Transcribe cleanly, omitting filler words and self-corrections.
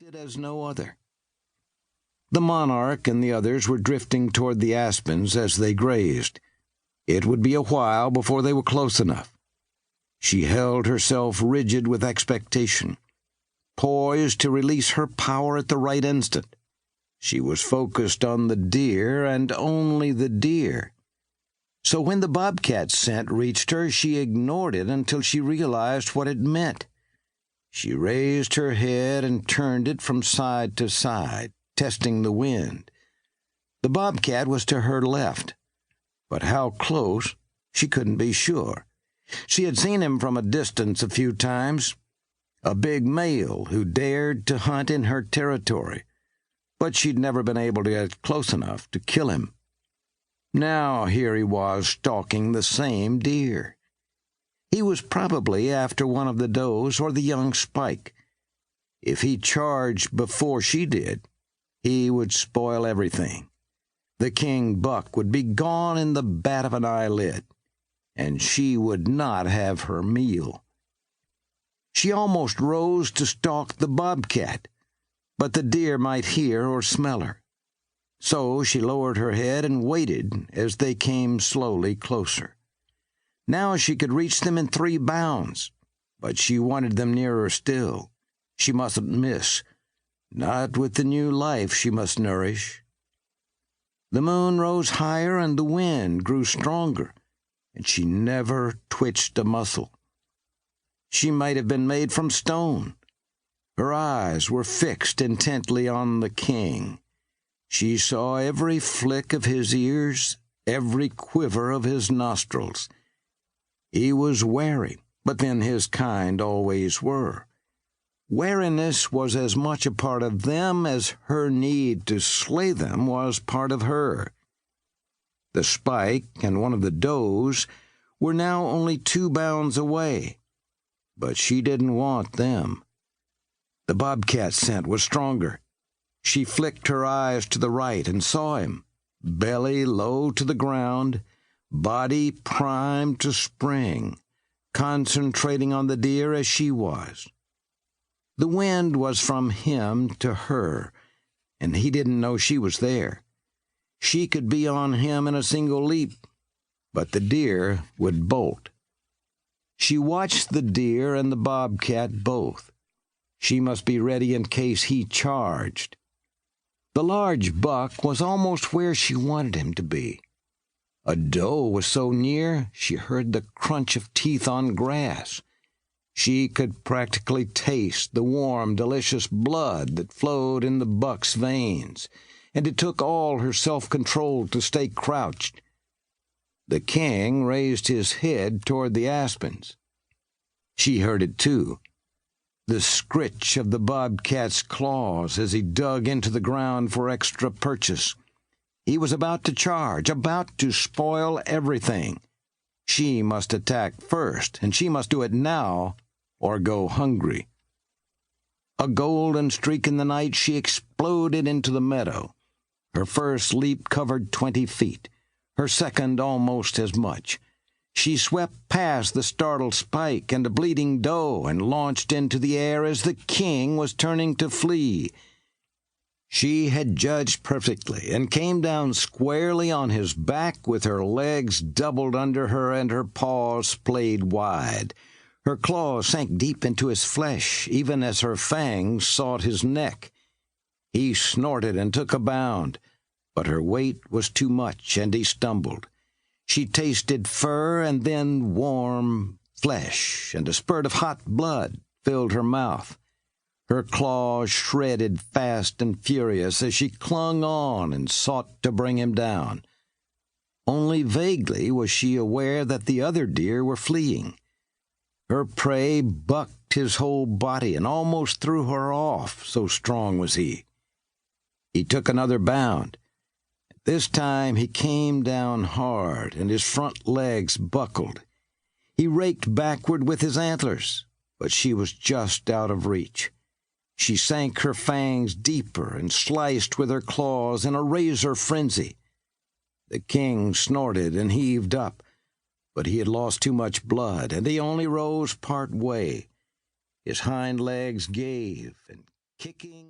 splendid as no other. The monarch and the others were drifting toward the aspens as they grazed. It would be a while before they were close enough. She held herself rigid with expectation, poised to release her power at the right instant. She was focused on the deer and only the deer. So when the bobcat's scent reached her, she ignored it until she realized what it meant. She raised her head and turned it from side to side, testing the wind. The bobcat was to her left, but how close, she couldn't be sure. She had seen him from a distance a few times, a big male who dared to hunt in her territory, but she'd never been able to get close enough to kill him. Now here he was stalking the same deer. He was probably after one of the does or the young spike. If he charged before she did, he would spoil everything. The king buck would be gone in the bat of an eyelid, and she would not have her meal. She almost rose to stalk the bobcat, but the deer might hear or smell her. So she lowered her head and waited as they came slowly closer. Now she could reach them in 3 bounds, but she wanted them nearer still. She mustn't miss, not with the new life she must nourish. The moon rose higher and the wind grew stronger, and she never twitched a muscle. She might have been made from stone. Her eyes were fixed intently on the king. She saw every flick of his ears, every quiver of his nostrils. He was wary, but then his kind always were. Wariness was as much a part of them as her need to slay them was part of her. The spike and one of the does were now only 2 bounds away, but she didn't want them. The bobcat scent was stronger. She flicked her eyes to the right and saw him, belly low to the ground, body primed to spring, concentrating on the deer as she was. The wind was from him to her, and he didn't know she was there. She could be on him in a single leap, but the deer would bolt. She watched the deer and the bobcat both. She must be ready in case he charged. The large buck was almost where she wanted him to be. A doe was so near she heard the crunch of teeth on grass. She could practically taste the warm, delicious blood that flowed in the buck's veins, and it took all her self-control to stay crouched. The king raised his head toward the aspens. She heard it too, the scritch of the bobcat's claws as he dug into the ground for extra purchase. He was about to charge, about to spoil everything. She must attack first, and she must do it now or go hungry. A golden streak in the night, she exploded into the meadow. Her first leap covered 20 feet, her second almost as much. She swept past the startled spike and a bleeding doe and launched into the air as the king was turning to flee. She had judged perfectly and came down squarely on his back with her legs doubled under her and her paws splayed wide. Her claws sank deep into his flesh, even as her fangs sought his neck. He snorted and took a bound, but her weight was too much, and he stumbled. She tasted fur and then warm flesh, and a spurt of hot blood filled her mouth. Her claws shredded fast and furious as she clung on and sought to bring him down. Only vaguely was she aware that the other deer were fleeing. Her prey bucked his whole body and almost threw her off, so strong was he. He took another bound. This time he came down hard, and his front legs buckled. He raked backward with his antlers, but she was just out of reach. She sank her fangs deeper and sliced with her claws in a razor frenzy. The king snorted and heaved up, but he had lost too much blood, and he only rose part way. His hind legs gave, and kicking